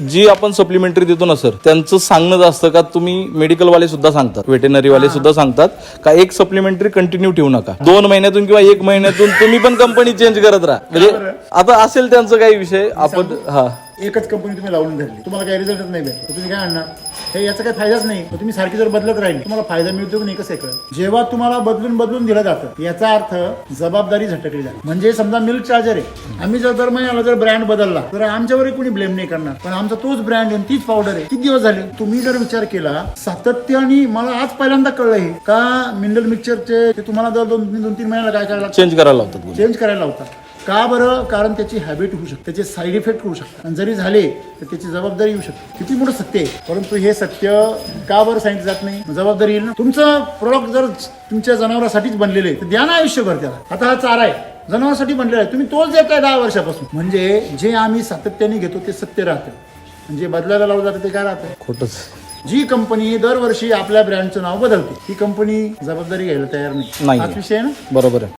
जी आपण सप्लिमेंटरी देतो ना सर, त्यांचं सांगणं असतं का तुम्ही मेडिकलवाले सुद्धा सांगतात, वेटेनरीवाले सुद्धा सांगतात का एक सप्लिमेंटरी कंटिन्यू ठेवू नका, 2 महिन्यातून किंवा 1 महिन्यातून तुम्ही पण कंपनी चेंज करत राहा. म्हणजे आता असेल त्यांचं काही विषय आपण एकच कंपनी तुम्ही लावून धरली, तुम्हाला काही रिझल्टच नाही भेटला, तुम्ही काय आणणार? हे याचा काही फायदाच नाही. तुम्ही सारखी जर बदलत राहिली तुम्हाला फायदा मिळतो की नाही कसं कळेल? जेव्हा तुम्हाला बदलून दिलं जातं याचा अर्थ जबाबदारी झटकली जाते. म्हणजे समजा मिल्क चार्जर आहे, आम्ही जर दर महिन्याला जर ब्रँड बदलला तर आमच्यावर कोणी ब्लेम नाही करणार, पण आमचा तोच ब्रँड आहे, तीच पावडर आहे. किती दिवस झाले? तुम्ही जर विचार केला सातत्याने, मला आज पहिल्यांदा कळलं हे का मिनरल मिक्सचरचे ते तुम्हाला दर 2-3 महिन्याला काय करायला चेंज करायला लावतात. चेंज करायला लावतात. का बरं? कारण त्याची हॅबिट होऊ शकते, त्याचे साईड इफेक्ट होऊ शकतात, आणि जरी झाले तर त्याची जबाबदारी येऊ शकते. किती मोठं सत्य आहे, परंतु हे सत्य का बरं सांगितलं जात नाही? जबाबदारी येईल ना. तुमचं प्रोडक्ट जर तुमच्या जनावरांसाठीच बनलेलं आहे तर द्या ना आयुष्यभर त्याला. आता हा चारा आहे, जनावरांसाठी बनलेला आहे, तुम्ही तोच देताय 10 वर्षापासून. म्हणजे जे आम्ही सातत्याने घेतो ते सत्य राहतं, म्हणजे बदलायला लावलं जातं ते काय राहतं? खोटंच. जी कंपनी दरवर्षी आपल्या ब्रँडचं नाव बदलते ती कंपनी जबाबदारी घ्यायला तयार नाही. हाच विषय आहे ना. बरोबर आहे.